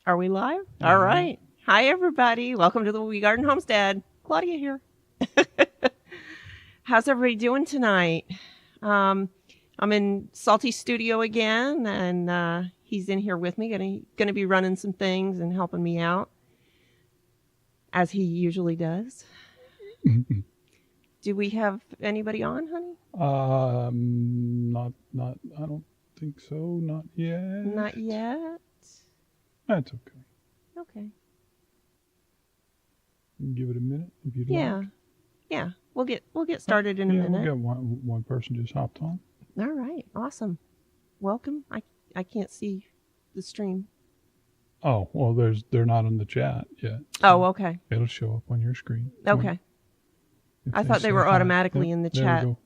Are we live? All right. Hi, everybody. Welcome to the Wee Garden Homestead. Claudia here. How's everybody doing tonight? I'm in Salty's studio again, and he's in here with me. Gonna be running some things and helping me out, as he usually does. Do we have anybody on, honey? Not. I don't think so. Not yet. Not yet. That's okay. Okay. Give it a minute if you'd like. Yeah. We'll get started in a minute. We got one person just hopped on. All right. Awesome. Welcome. I can't see the stream. Oh, well, they're not on the chat yet. So okay. It'll show up on your screen. Okay. I thought they were automatically in the chat. There we go.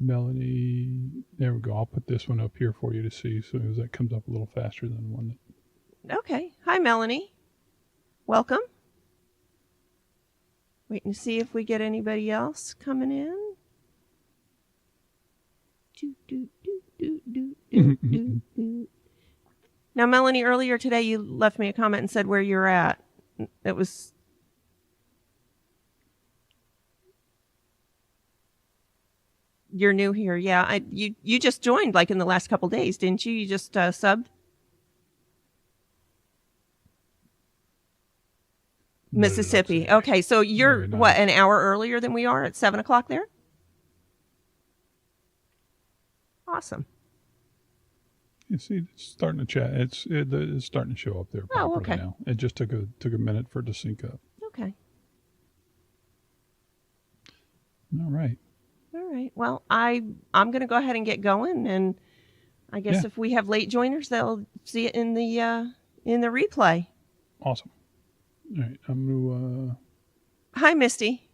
Melanie, there we go. I'll put this one up here for you to see, so as that comes up a little faster than the one that... Okay. Hi, Melanie. Welcome. Waiting to see if we get anybody else coming in. Now, Melanie, earlier today you left me a comment and said where you're at. It was... You're new here. Yeah. You just joined like in the last couple days, didn't you? You just subbed? Mississippi. Okay. So you're what, an hour earlier than we are at 7 o'clock there? Awesome. You see, it's starting to chat. It's starting to show up there properly now. It just took a minute for it to sync up. Okay. All right. All right. Well, I'm going to go ahead and get going, and I guess if we have late joiners, they'll see it in the replay. Awesome. All right. I'm going to... Hi, Misty.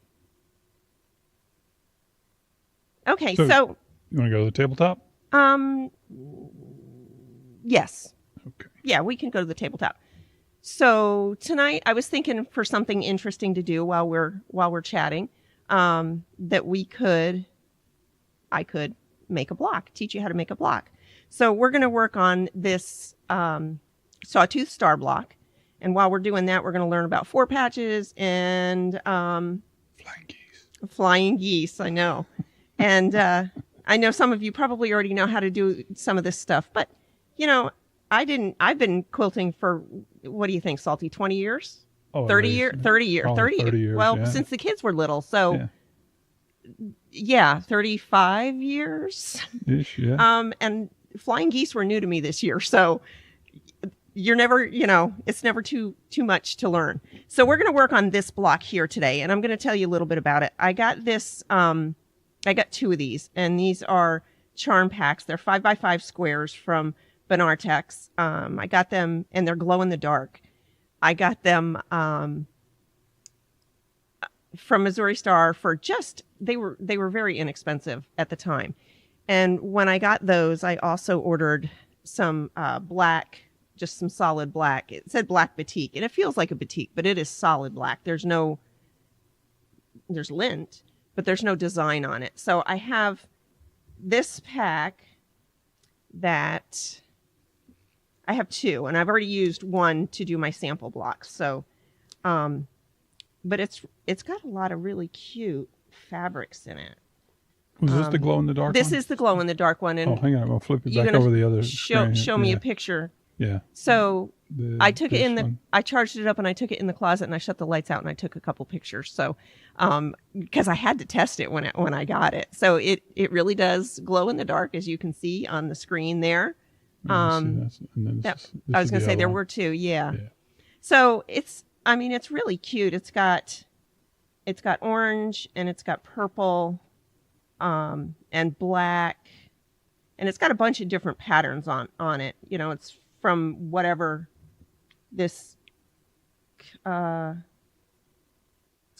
Okay, so... You want to go to the tabletop? Yes. Okay. Yeah, we can go to the tabletop. So tonight I was thinking for something interesting to do while we're chatting, that I could make a block, teach you how to make a block. So we're going to work on this sawtooth star block. And while we're doing that, we're going to learn about four patches and flying geese, I know. And I know some of you probably already know how to do some of this stuff, but you know, I've been quilting for, what do you think, Salty, 20 years? Oh, 30 years. Well, since the kids were little. So yeah 35 years. Ish, yeah. And flying geese were new to me this year. So you're never, it's never too much to learn. So we're going to work on this block here today. And I'm going to tell you a little bit about it. I got this, I got two of these, and these are charm packs. They're 5x5 squares from Benartex. I got them, and they're glow in the dark. I got them from Missouri Star for they were very inexpensive at the time. And when I got those, I also ordered some black, just some solid black. It said black batik, and it feels like a batik, but it is solid black. There's lint, but there's no design on it. So I have this pack that I have two, and I've already used one to do my sample blocks. So, but it's got a lot of really cute fabrics in it. Was this the glow in the dark one? This is the glow in the dark one. And hang on, I'll flip it back over the other. Show me a picture. Yeah. So I took it in I charged it up and I took it in the closet and I shut the lights out and I took a couple pictures. So, because I had to test it when I got it. So it really does glow in the dark, as you can see on the screen there. I was going to say there were two. Yeah. So it's really cute. It's got orange and it's got purple, and black, and it's got a bunch of different patterns on it. It's from whatever this, it's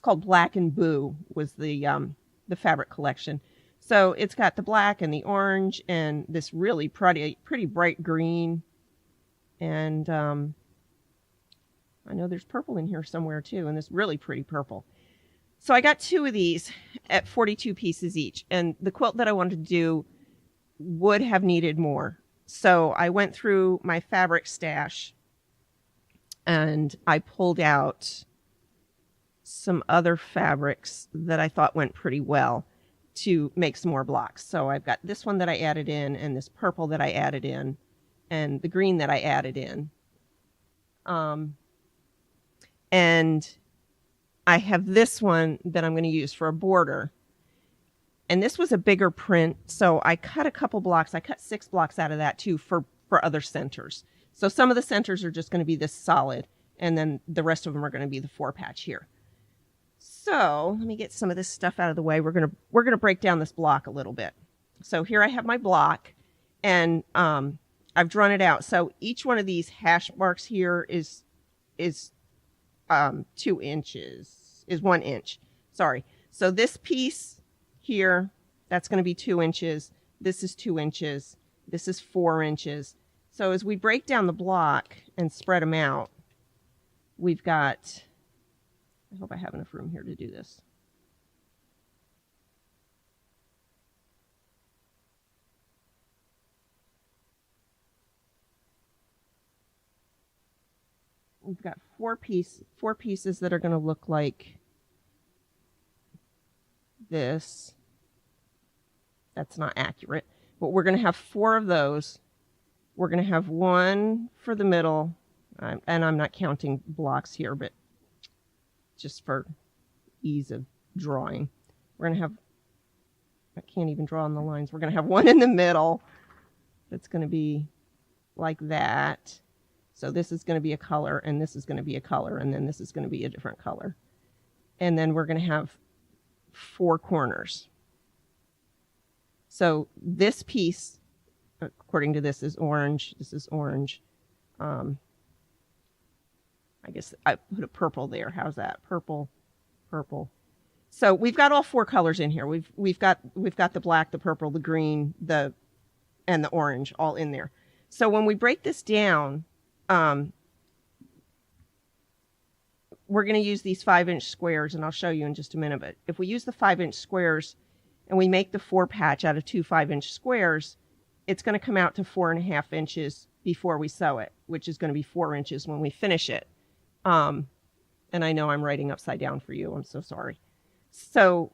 called Black and Boo was the fabric collection. So it's got the black and the orange and this really pretty bright green. And I know there's purple in here somewhere too, and this really pretty purple. So I got two of these at 42 pieces each. And the quilt that I wanted to do would have needed more. So I went through my fabric stash and I pulled out some other fabrics that I thought went pretty well to make some more blocks. So I've got this one that I added in, and this purple that I added in, and the green that I added in. And I have this one that I'm going to use for a border. And this was a bigger print, so I cut a couple blocks. I cut 6 blocks out of that too for other centers. So some of the centers are just going to be this solid, and then the rest of them are going to be the 4-patch here. So let me get some of this stuff out of the way. We're gonna break down this block a little bit. So here I have my block, and I've drawn it out. So each one of these hash marks here is 2 inches, is 1 inch. Sorry. So this piece here, that's going to be 2 inches. This is 2 inches. This is 4 inches. So as we break down the block and spread them out, we've got, I hope I have enough room here to do this. We've got 4 pieces that are going to look like this. That's not accurate, but we're going to have 4 of those. We're going to have 1 for the middle, and I'm not counting blocks here, but just for ease of drawing, we're going to have, I can't even draw on the lines. We're going to have 1 in the middle that's going to be like that. So this is going to be a color, and this is going to be a color, and then this is going to be a different color. And then we're going to have 4 corners. So this piece, according to this, is orange. This is orange. I guess I put a purple there. How's that? Purple, purple. So we've got all 4 colors in here. We've got the black, the purple, the green, and the orange all in there. So when we break this down, we're going to use these 5-inch squares, and I'll show you in just a minute. But if we use the 5-inch squares and we make the 4-patch out of 2 5-inch squares, it's going to come out to 4.5 inches before we sew it, which is going to be 4 inches when we finish it. And I know I'm writing upside down for you. I'm so sorry. So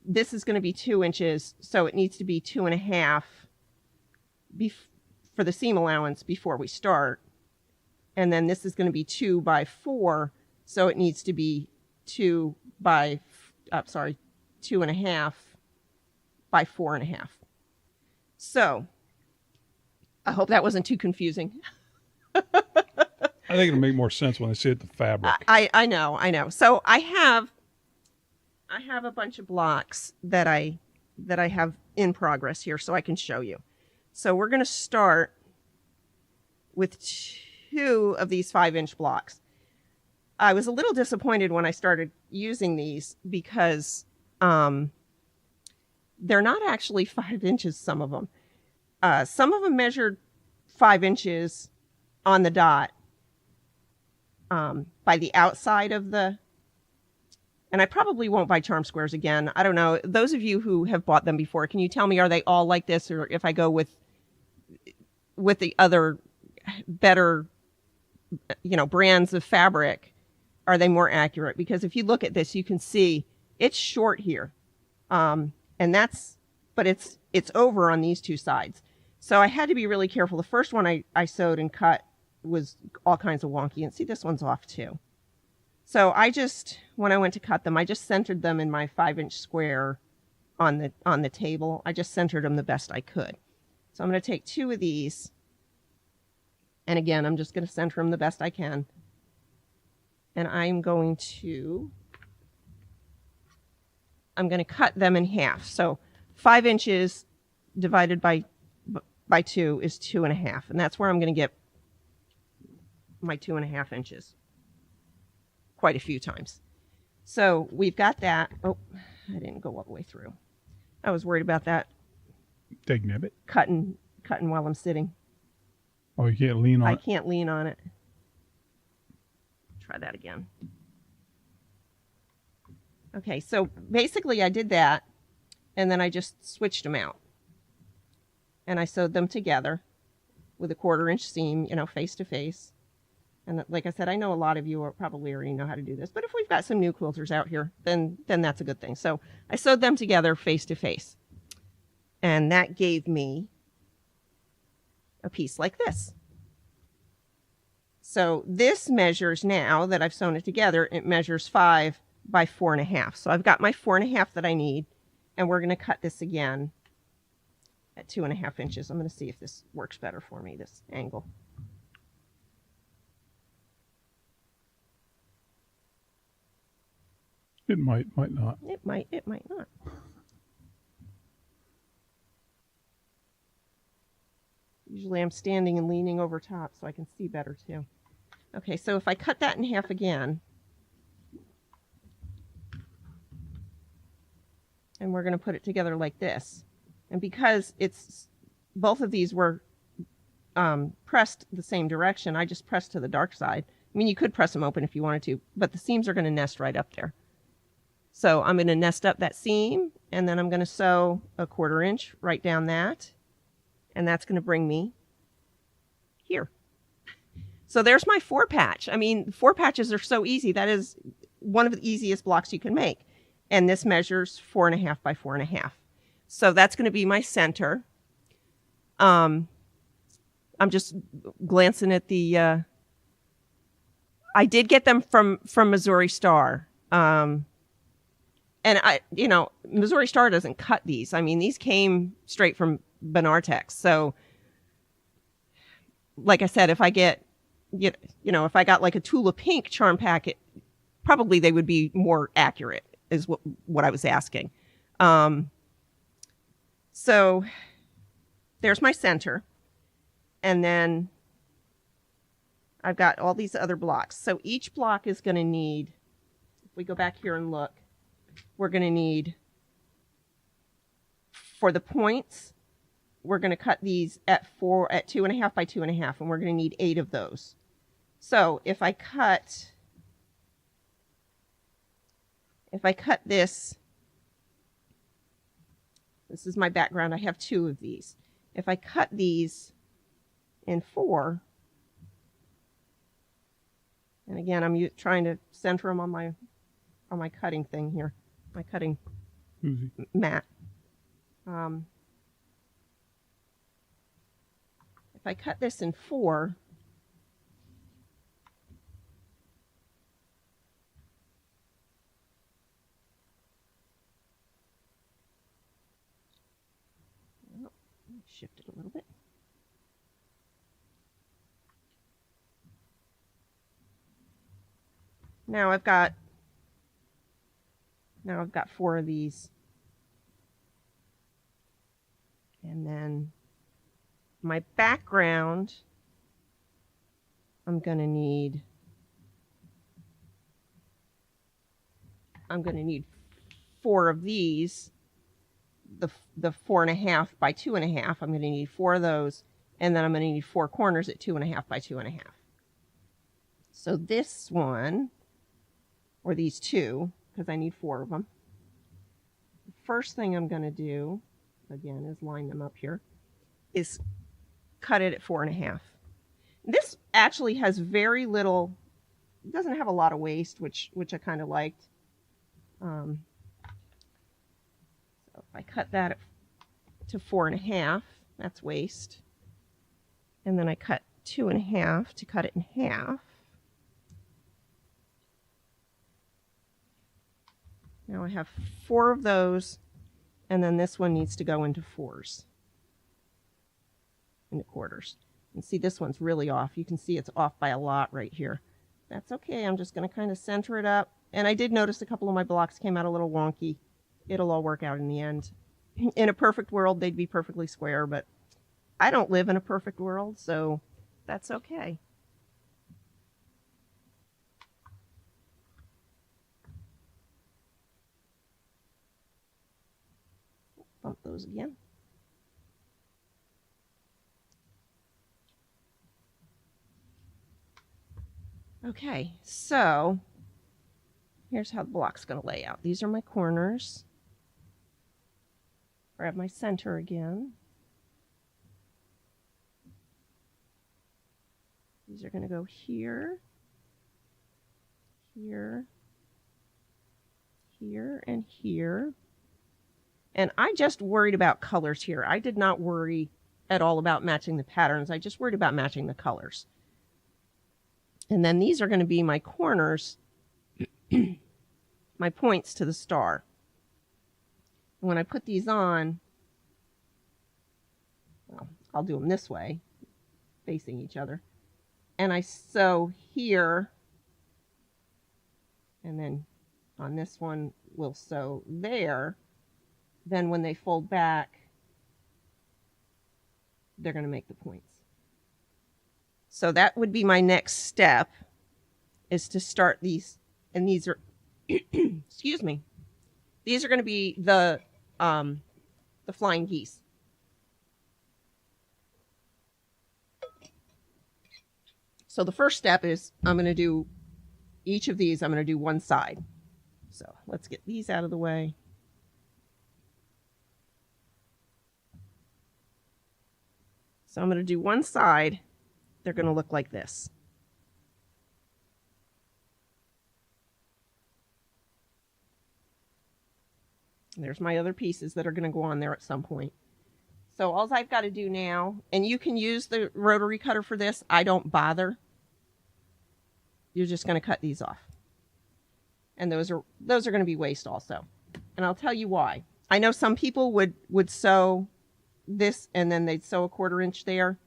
this is going to be 2 inches, so it needs to be 2.5 for the seam allowance before we start. And then this is going to be 2 by 4, so it needs to be 2.5 by 4.5. So I hope that wasn't too confusing. I think it'll make more sense when I see it, the fabric. I know. So I have a bunch of blocks that I have in progress here, so I can show you. So we're going to start with 2 of these 5-inch blocks. I was a little disappointed when I started using these because they're not actually 5 inches, some of them. Some of them measured 5 inches on the dot by the outside of the, and I probably won't buy charm squares again. I don't know. Those of you who have bought them before, can you tell me, are they all like this? Or if I go with the other better, brands of fabric, are they more accurate? Because if you look at this, you can see it's short here. And but it's over on these 2 sides. So I had to be really careful. The first one I sewed and cut was all kinds of wonky, and see, this one's off too. So when I went to cut them, I just centered them in my 5-inch square on the table. I just centered them the best I could. So I'm going to take 2 of these, and again, I'm just going to center them the best I can. And I'm going to cut them in half. So 5 inches divided by 2 is 2.5, and that's where I'm going to get my 2.5 inches quite a few times. So we've got that. Oh, I didn't go all the way through. I was worried about that. Take nibbit. Cutting while I'm sitting. Oh, you can't lean on it? I can't lean on it. Try that again. Okay, so basically I did that, and then I just switched them out. And I sewed them together with a 1/4 inch seam, face to face. And like I said, I know a lot of you probably already know how to do this, but if we've got some new quilters out here, then that's a good thing. So I sewed them together face to face. And that gave me a piece like this. So this measures, now that I've sewn it together, it measures 5 by 4.5. So I've got my 4.5 that I need, and we're going to cut this again at 2.5 inches. I'm going to see if this works better for me, this angle. It might not. It might not. Usually I'm standing and leaning over top so I can see better too. Okay, so if I cut that in half again, and we're going to put it together like this, and because it's both of these were pressed the same direction, I just pressed to the dark side. I mean, you could press them open if you wanted to, but the seams are going to nest right up there. So I'm going to nest up that seam, and then I'm going to sew a 1/4 inch right down that, and that's going to bring me here. So there's my 4 patch. I mean, 4 patches are so easy. That is one of the easiest blocks you can make. And this measures 4.5 by 4.5. So that's going to be my center. I'm just glancing at the, I did get them from Missouri Star. And Missouri Star doesn't cut these. I mean, these came straight from Benartex. So like I said, if I get, if I got like a Tula Pink charm packet, probably they would be more accurate is what I was asking. So there's my center. And then I've got all these other blocks. So each block is going to need, if we go back here and look, we're going to need, for the points, we're going to cut these at 2.5 by 2.5, and we're going to need 8 of those. So if I cut this is my background. I have 2 of these. If I cut these in 4, and again, I'm trying to center them on my cutting thing here, my cutting mat. If I cut this in 4, shift it a little bit. Now I've got 4 of these. And then my background, I'm going to need 4 of these. The 4.5 by 2.5, I'm going to need 4 of those, and then I'm going to need 4 corners at 2.5 by 2.5. So this one, or these 2, because I need 4 of them. The first thing I'm going to do, again, is line them up here, is cut it at 4.5. This actually has very little, it doesn't have a lot of waste, which I kind of liked. So if I cut that to 4.5, that's waste. And then I cut 2.5 to cut it in half. Now I have 4 of those, and then this one needs to go into 4s, into quarters. And see, this one's really off. You can see it's off by a lot right here. That's okay. I'm just going to kind of center it up. And I did notice a couple of my blocks came out a little wonky. It'll all work out in the end. In a perfect world, they'd be perfectly square, but I don't live in a perfect world, so that's okay. Bump those again. Okay, so here's how the block's going to lay out. These are my corners. Grab my center again. These are going to go here, here, here, and here. And I just worried about colors here. I did not worry at all about matching the patterns. I just worried about matching the colors. And then these are going to be my corners, my points to the star. And when I put these on, well, I'll do them this way, facing each other. And I sew here, and then on this one we'll sew there. Then when they fold back, they're going to make the points. So that would be my next step, is to start these. And these are, excuse me, these are going to be the flying geese. So the first step is I'm going to do each of these. I'm going to do one side. So let's get these out of the way. So I'm going to do one side. They're going to look like this. And there's my other pieces that are going to go on there at some point. So all I've got to do now, and you can use the rotary cutter for this. I don't bother. You're just going to cut these off. And those are going to be waste also. And I'll tell you why. I know some people would sew this and then they'd sew a 1/4 inch there.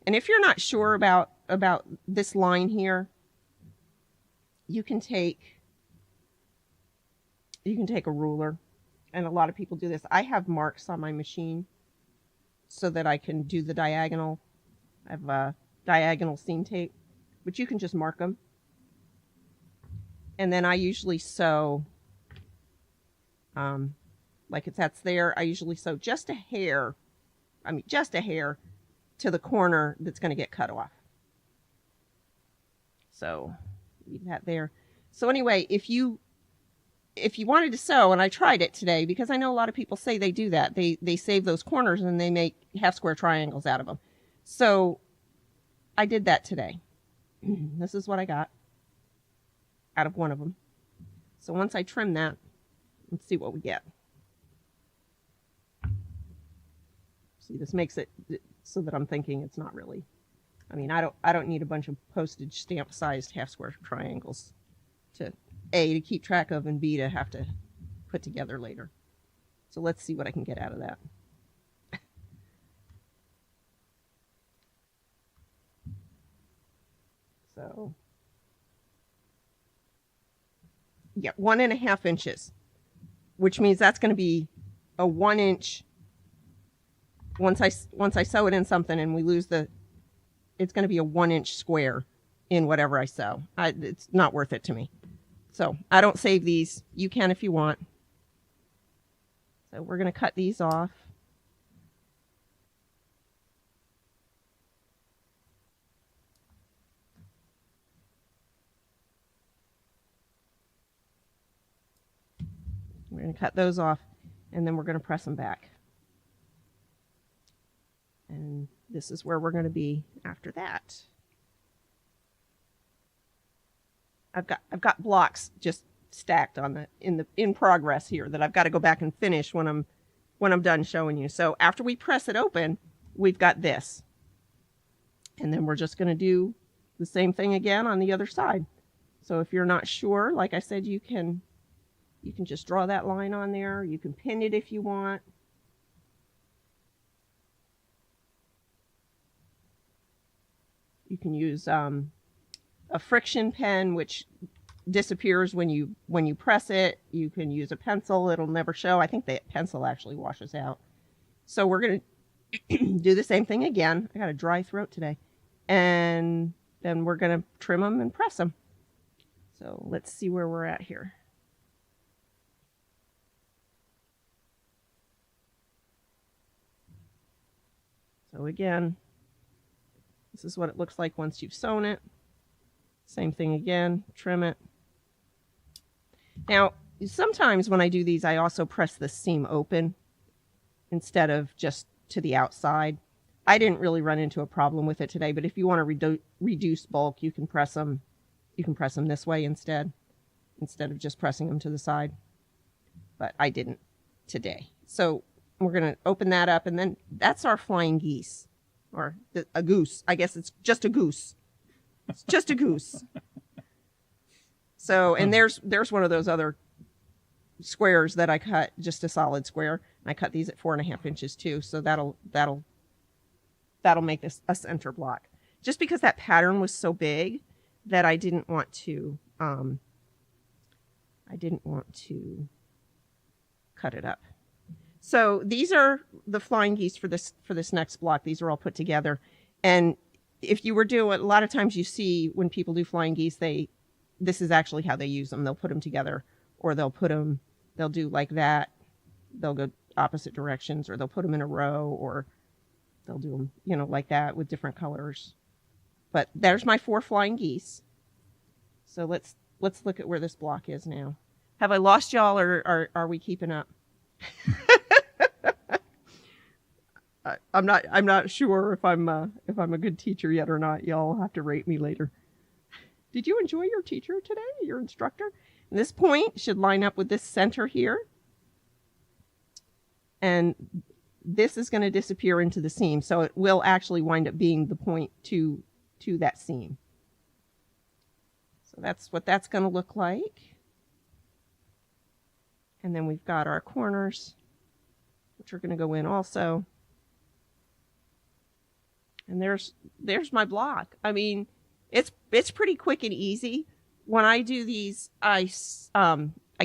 And if you're not sure about this line here, you can take a ruler, and a lot of people do this. I have marks on my machine so that I can do the diagonal. I have a diagonal seam tape, but you can just mark them. And then I usually sew, like that's there, I usually sew just a hair to the corner that's going to get cut off. So leave that there. So anyway, if you wanted to sew, and I tried it today because I know a lot of people say they do that. They save those corners and they make half square triangles out of them. So I did that today. This is what I got out of one of them. So once I trim that, let's see what we get. See, this makes it so that I'm thinking it's not really, I mean, I don't need a bunch of postage stamp sized half square triangles to A, to keep track of, and B, to have to put together later. So let's see what I can get out of that. So yeah, 1.5 inches, which means that's going to be a 1 inch. Once I sew it in something and we lose it's going to be a 1 inch square in whatever I sew. It's not worth it to me. So I don't save these. You can if you want. So we're going to cut these off. We're going to cut those off, and then we're going to press them back. And this is where we're going to be after that. I've got blocks just stacked on in progress here that I've got to go back and finish when I'm done showing you. So after we press it open, we've got this. And then we're just going to do the same thing again on the other side. So if you're not sure, like I said, you can just draw that line on there. You can pin it if you want. You can use a friction pen, which disappears when you press it. You can use a pencil. It'll never show. I think the pencil actually washes out. So we're going to do the same thing again. I got a dry throat today. And then we're going to trim them and press them. So let's see where we're at here. So again, this is what it looks like once you've sewn it. Same thing again, trim it. Now, sometimes when I do these, I also press the seam open instead of just to the outside. I didn't really run into a problem with it today, but if you want to reduce bulk, you can press them. You can press them this way instead of just pressing them to the side. But I didn't today. So we're going to open that up, and then that's our flying geese, or a goose. I guess it's just a goose. It's just a goose. So, and there's one of those other squares that I cut, just a solid square. And I cut these at 4.5 inches too. So that'll make this a center block. Just because that pattern was so big that I didn't want to cut it up. So these are the flying geese for this next block. These are all put together. And if you were doing, a lot of times you see when people do flying geese, this is actually how they use them. They'll put them together, or they'll do like that. They'll go opposite directions, or they'll put them in a row, or they'll do them, like that with different colors. But there's my 4 flying geese. So let's look at where this block is now. Have I lost y'all, or are we keeping up? I'm not sure if I'm a good teacher yet or not. Y'all have to rate me later. Did you enjoy your teacher today, your instructor? And this point should line up with this center here. And this is going to disappear into the seam. So it will actually wind up being the point to that seam. So that's what that's going to look like. And then we've got our corners, which are going to go in also. And there's my block. I mean, it's pretty quick and easy. When I do these, I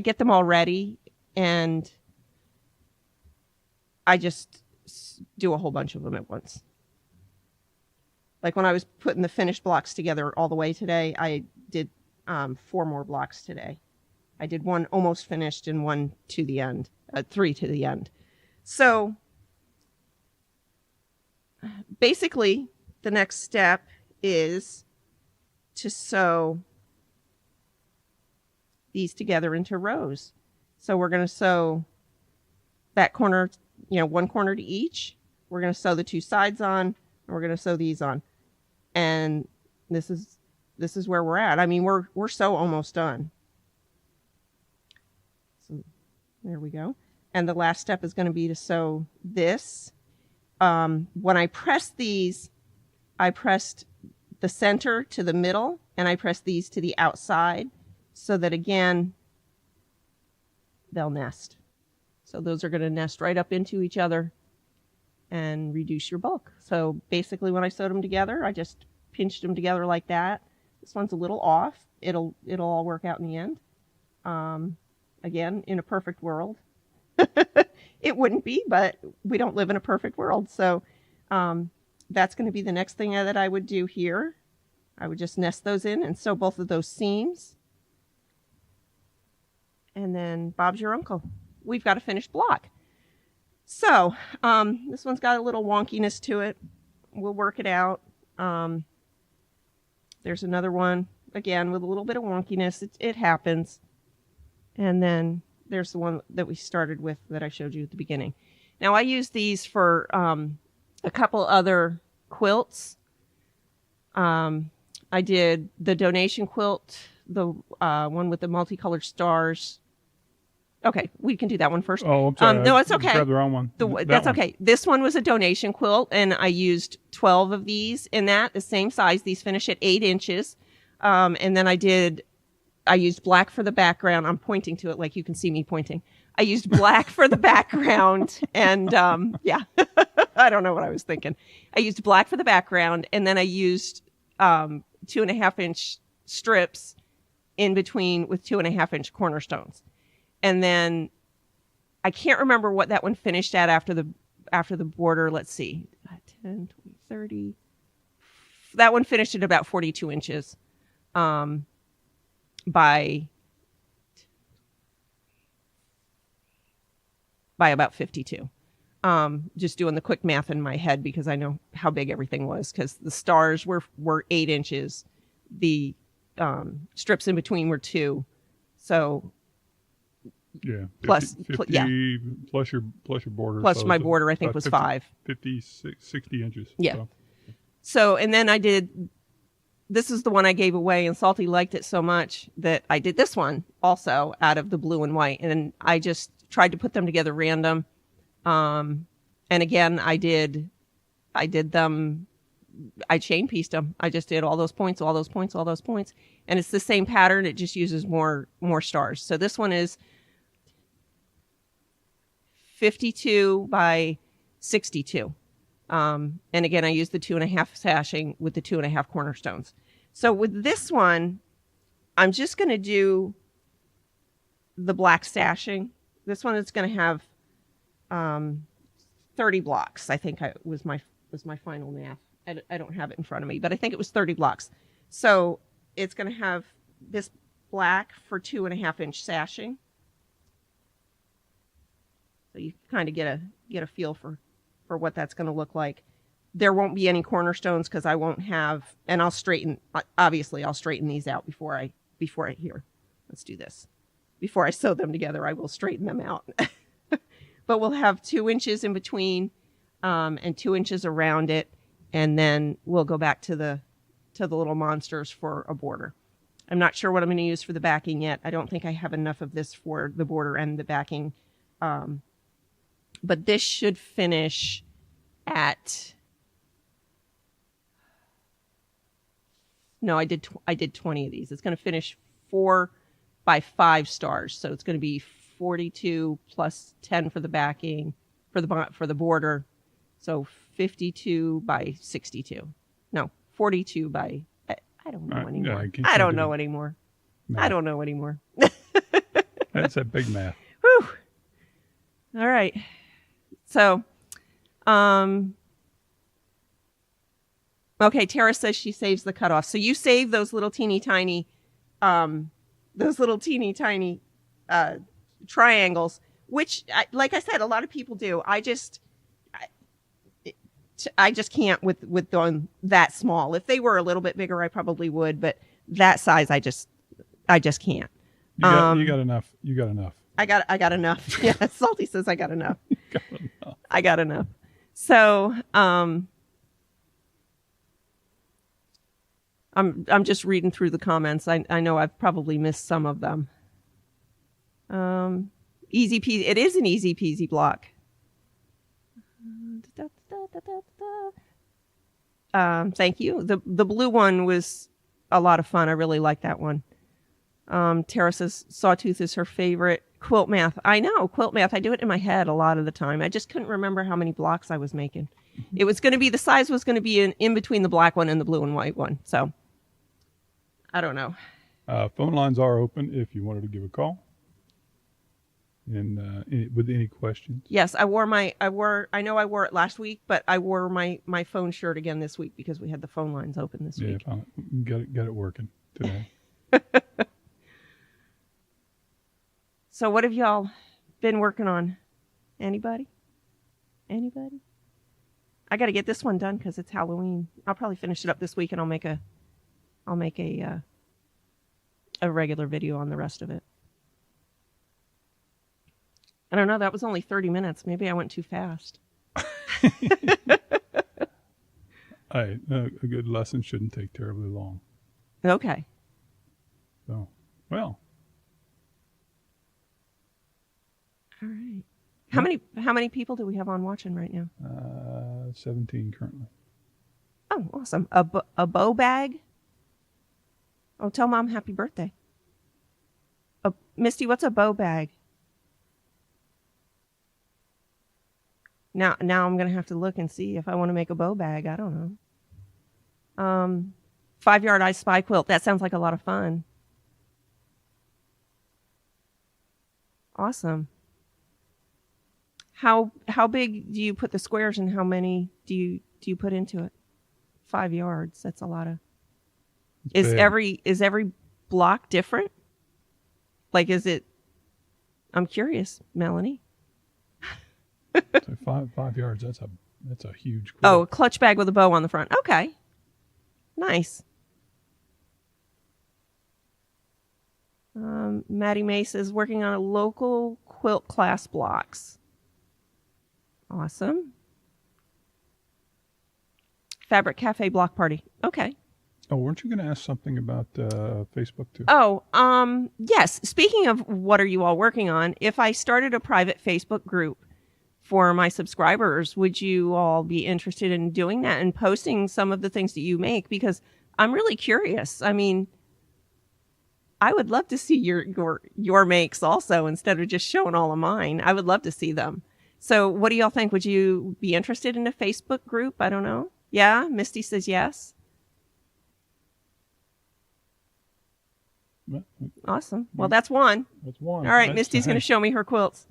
get them all ready, and I just do a whole bunch of them at once. Like when I was putting the finished blocks together all the way today, I did 4 more blocks today. I did 1 almost finished and 1 to the end, 3 to the end. So basically, the next step is to sew these together into rows. So we're going to sew that corner, 1 corner to each. We're going to sew the 2 sides on, and we're going to sew these on. And this is where we're at. I mean, we're so almost done. So there we go. And the last step is going to be to sew this. When I press these, I pressed the center to the middle, and I pressed these to the outside so that, again, they'll nest. So those are going to nest right up into each other and reduce your bulk. So basically when I sewed them together, I just pinched them together like that. This one's a little off. It'll all work out in the end. Again, in a perfect world. It wouldn't be, but we don't live in a perfect world. So that's going to be the next thing that I would do here. I would just nest those in and sew both of those seams. And then Bob's your uncle. We've got a finished block. So this one's got a little wonkiness to it. We'll work it out. There's another one, again, with a little bit of wonkiness. It happens. And then there's the one that we started with that I showed you at the beginning. Now, I use these for a couple other quilts. I did the donation quilt, the one with the multicolored stars. Okay, we can do that one first. Oh, I'm sorry. No, it's okay. Grabbed the wrong one. That's okay. This one was a donation quilt, and I used 12 of these in that, the same size. These finish at 8 inches. And then I used black for the background. I'm pointing to it like you can see me pointing. I used black for the background, and yeah, I don't know what I was thinking. I used black for the background, and then I used 2.5-inch strips in between with 2.5-inch cornerstones. And then I can't remember what that one finished at after the border. Let's see, 10, 20, 30. That one finished at about 42 inches by about 52. Just doing the quick math in my head because I know how big everything was, because the stars were 8 inches. The strips in between were 2. So Yeah. 50, yeah. Plus your border. Plus so my border, I think, was 5. 60 inches. Yeah. So, and then I did, this is the one I gave away, and Salty liked it so much that I did this one also out of the blue and white. And I just tried to put them together random. And again, I did them, I chain pieced them. I just did all those points, all those points, all those points. And it's the same pattern. It just uses more stars. So this one is 52 by 62. And again, I used the 2.5 sashing with the 2.5 cornerstones. So with this one, I'm just going to do the black sashing. This one is going to have 30 blocks. I think was my final math. I don't have it in front of me, but I think it was 30 blocks. So it's going to have this black for 2.5 inch sashing. So you kind of get a feel for what that's going to look like. There won't be any cornerstones because I won't have, and I'll straighten these out before I here. Let's do this. Before I sew them together, I will straighten them out. But we'll have 2 inches in between, and 2 inches around it. And then we'll go back to the little monsters for a border. I'm not sure what I'm going to use for the backing yet. I don't think I have enough of this for the border and the backing. But this should finish at, no, I did 20 of these. It's going to finish 4 by 5 stars. So it's going to be 42 plus 10 for the backing, for the border. So 52 by 62. No, 42 by, I don't know anymore. Yeah, I don't know anymore. No. I don't know anymore. That's a big math. Whew. All right. So, okay, Tara says she saves the cutoff. So you save those little teeny tiny triangles, which, like I said, a lot of people do. I just can't with going that small. If they were a little bit bigger, I probably would, but that size, I just can't. You got enough. You got enough. I got enough. Yeah, Salty says I got enough. I got enough. So, I'm just reading through the comments. I know I've probably missed some of them. Easy peasy. It is an easy peasy block. Thank you. The blue one was a lot of fun. I really like that one. Tara says Sawtooth is her favorite. Quilt math. I know, quilt math. I do it in my head a lot of the time. I just couldn't remember how many blocks I was making. It was going to be, the size was going to be in between the black one and the blue and white one. So, I don't know. Phone lines are open if you wanted to give a call. And with any questions. Yes, I know I wore it last week, but I wore my phone shirt again this week because we had the phone lines open this week. Yeah, got it working today. So what have y'all been working on? Anybody? I got to get this one done because it's Halloween. I'll probably finish it up this week and I'll make a regular video on the rest of it. I don't know. That was only 30 minutes. Maybe I went too fast. A good lesson shouldn't take terribly long. Okay. So, well. All right. How many people do we have on watching right now? 17 currently. Oh, awesome. A bow bag? Oh, tell Mom happy birthday. Misty, what's a bow bag? Now I'm going to have to look and see if I want to make a bow bag. I don't know. 5-yard I Spy quilt. That sounds like a lot of fun. Awesome. How big do you put the squares and how many do you put into it? 5 yards. That's a lot of. Is every block different? Like, is it? I'm curious, Melanie. So 5 yards. That's a huge quilt. Oh, a clutch bag with a bow on the front. Okay, nice. Maddie May says working on a local quilt class blocks. Awesome. Fabric Cafe block party. Okay. Oh, weren't you going to ask something about Facebook too? Oh, yes. Speaking of what are you all working on, if I started a private Facebook group for my subscribers, would you all be interested in doing that and posting some of the things that you make? Because I'm really curious. I mean, I would love to see your makes also instead of just showing all of mine. I would love to see them. So what do y'all think? Would you be interested in a Facebook group? I don't know. Yeah, Misty says yes. Awesome. Well, that's one. That's one. All right, Misty's going to show me her quilts.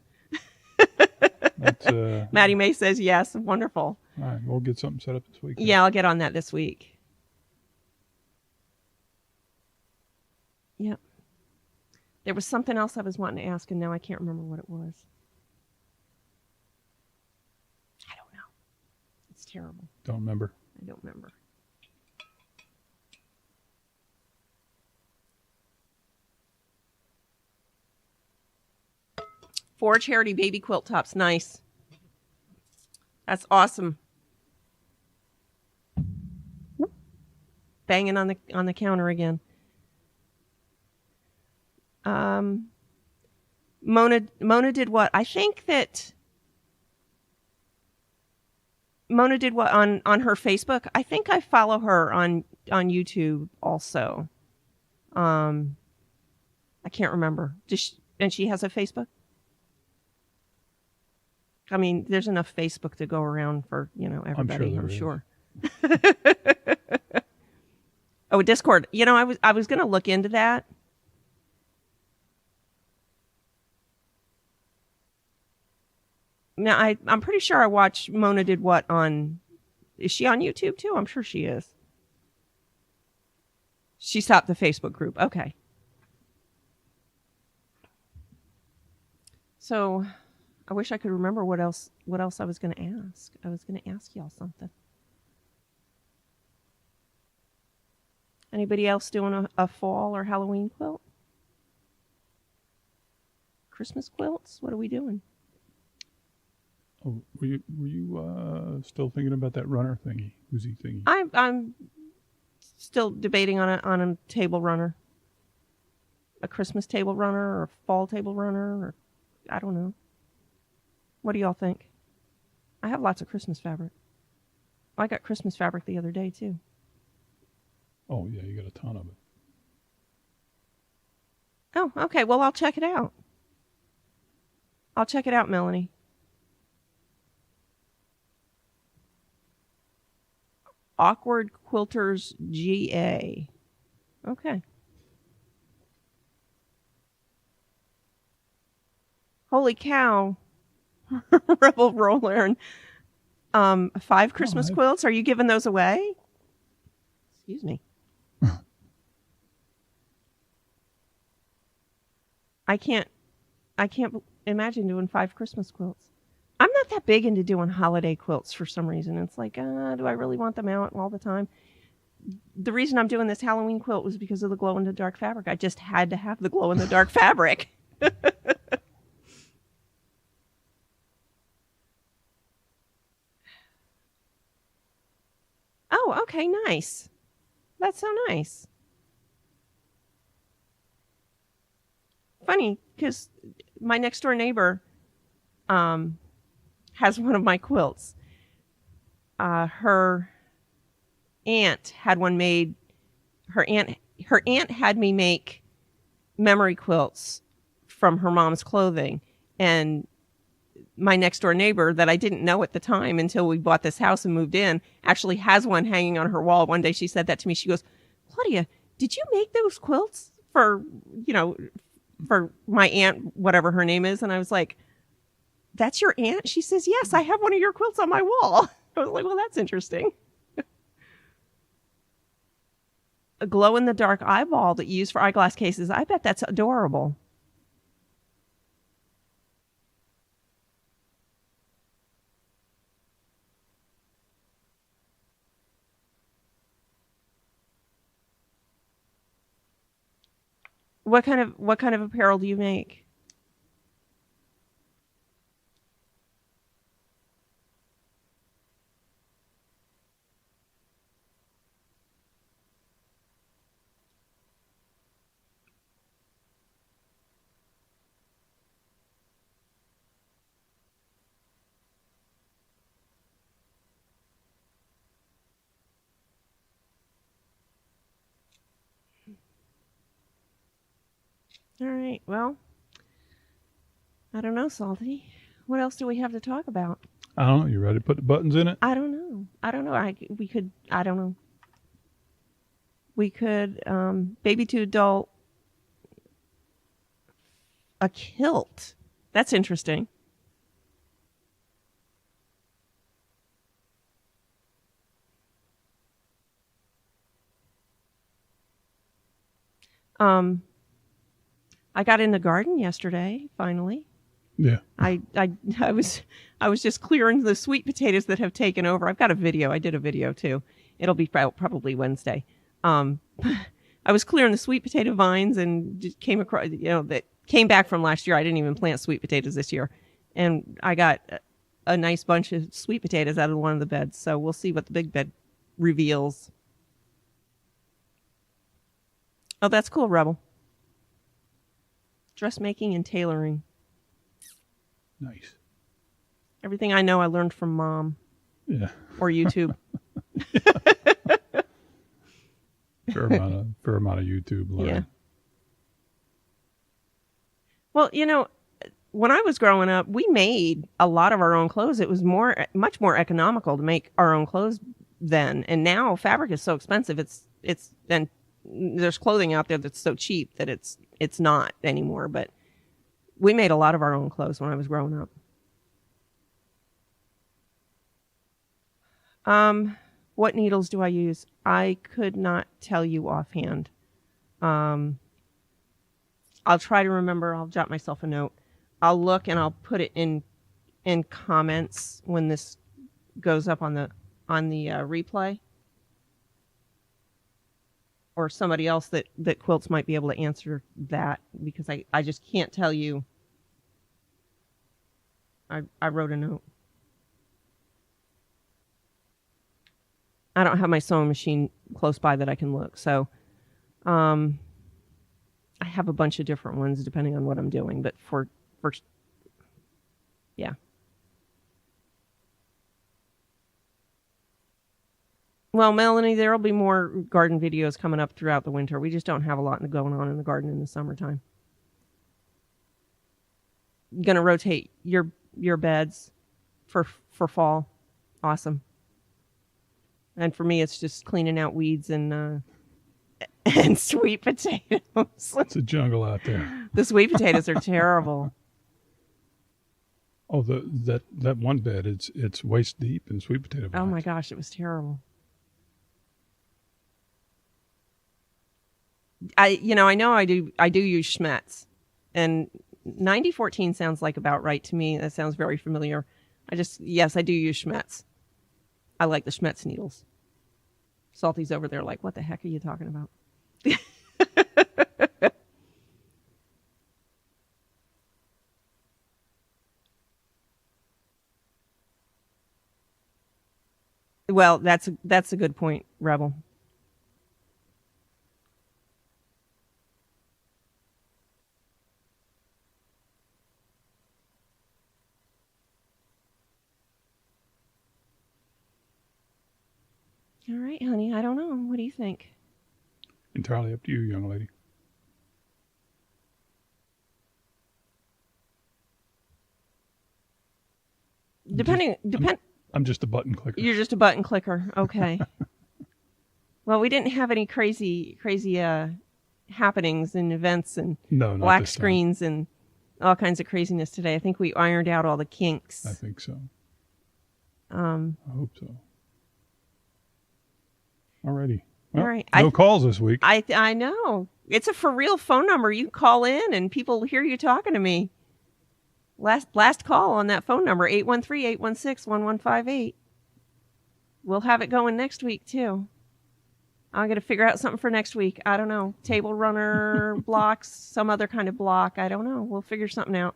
Maddie May says yes. Wonderful. All right, we'll get something set up this week. Yeah, I'll get on that this week. Yep. There was something else I was wanting to ask, and now I can't remember what it was. I don't know. It's terrible. Don't remember. I don't remember. For charity baby quilt tops. Nice. That's awesome. Banging on the counter again. Mona did what? I think that Mona did what on her Facebook. I think I follow her on YouTube also. I can't remember. And she has a Facebook? I mean, there's enough Facebook to go around for, everybody, I'm sure. Oh, Discord. I was going to look into that. Now, I'm pretty sure I watched Mona Did What on... Is she on YouTube too? I'm sure she is. She stopped the Facebook group. Okay. So, I wish I could remember what else I was going to ask. I was going to ask y'all something. Anybody else doing a fall or Halloween quilt? Christmas quilts? What are we doing? Oh, were you still thinking about that runner thingy, Uzi thingy? I'm still debating on a table runner, a Christmas table runner or a fall table runner, or I don't know. What do y'all think? I have lots of Christmas fabric. I got Christmas fabric the other day too. Oh yeah, you got a ton of it. Oh, okay. Well, I'll check it out. I'll check it out, Melanie. Awkward Quilters GA. Okay. Holy cow. Rebel Roller and 5 Christmas quilts. Are you giving those away? Excuse me. I can't imagine doing 5 Christmas quilts. I'm not that big into doing holiday quilts for some reason. It's like, do I really want them out all the time? The reason I'm doing this Halloween quilt was because of the glow-in-the-dark fabric. I just had to have the glow-in-the-dark fabric. Oh, okay, nice. That's so nice. Funny, because my next door neighbor has one of my quilts. Her aunt had one made. Her aunt had me make memory quilts from her mom's clothing, and my next door neighbor that I didn't know at the time until we bought this house and moved in actually has one hanging on her wall. One day she said that to me. She goes, "Claudia, did you make those quilts for my aunt, whatever her name is?" And I was like, "That's your aunt?" She says, "Yes, I have one of your quilts on my wall." I was like, "Well, that's interesting." A glow-in-the-dark eyeball that you use for eyeglass cases. I bet that's adorable. What kind of apparel do you make? All right. Well, I don't know, Salty. What else do we have to talk about? I don't know. You ready to put the buttons in it? I don't know. I don't know. We could baby to adult, a kilt. That's interesting. I got in the garden yesterday, finally. Yeah. I was just clearing the sweet potatoes that have taken over. I've got a video. I did a video too. It'll be probably Wednesday. I was clearing the sweet potato vines and just came across, that came back from last year. I didn't even plant sweet potatoes this year. And I got a nice bunch of sweet potatoes out of one of the beds. So we'll see what the big bed reveals. Oh, that's cool, Rebel. Dressmaking and tailoring. Nice. Everything I know I learned from Mom. Yeah. Or YouTube. fair amount of YouTube learning. Yeah. Well, when I was growing up, we made a lot of our own clothes. It was much more economical to make our own clothes then. And now fabric is so expensive. And there's clothing out there that's so cheap that it's not anymore. But we made a lot of our own clothes when I was growing up. What needles do I use? I could not tell you offhand. I'll try to remember. I'll jot myself a note. I'll look and I'll put it in comments when this goes up on the replay. Or somebody else that quilts might be able to answer that, because I just can't tell you. I wrote a note. I don't have my sewing machine close by that I can look. So I have a bunch of different ones depending on what I'm doing. But for yeah. Well, Melanie, there will be more garden videos coming up throughout the winter. We just don't have a lot going on in the garden in the summertime. Going to rotate your beds for fall. Awesome. And for me, it's just cleaning out weeds and sweet potatoes. It's a jungle out there. The sweet potatoes are terrible. Oh, that one bed, it's waist deep in sweet potato vines. Oh my gosh, it was terrible. I know I do use Schmetz, and 9014 sounds like about right to me. That sounds very familiar. Yes, I do use Schmetz. I like the Schmetz needles. Salty's over there like, what the heck are you talking about? Well, that's a good point, Rebel. All right, honey. I don't know. What do you think? Entirely up to you, young lady. I'm just a button clicker. You're just a button clicker. Okay. Well, we didn't have any crazy happenings and events and black screens and all kinds of craziness today. I think we ironed out all the kinks. I think so. I hope so. Alrighty. Well, all right. No calls this week. I know. It's a for real phone number. You call in and people hear you talking to me. Last call on that phone number, 813-816-1158. We'll have it going next week too. I'm going to figure out something for next week. I don't know. Table runner blocks, some other kind of block. I don't know. We'll figure something out.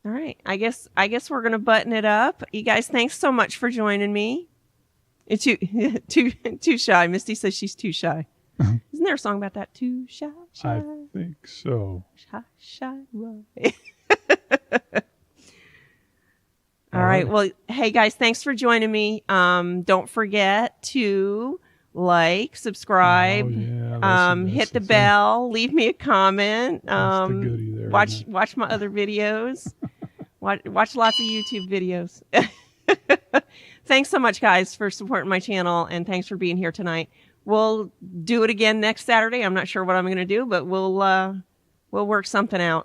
All right. I guess we're going to button it up. You guys, thanks so much for joining me. It's too shy. Misty says she's too shy. Isn't there a song about that? Too shy. I think so. Shy. All right. Well, hey guys, thanks for joining me. Don't forget to like, subscribe, hit the bell, leave me a comment. That's the goodie there, watch my other videos. watch lots of YouTube videos. Thanks so much, guys, for supporting my channel, and thanks for being here tonight. We'll do it again next Saturday. I'm not sure what I'm going to do, but we'll work something out.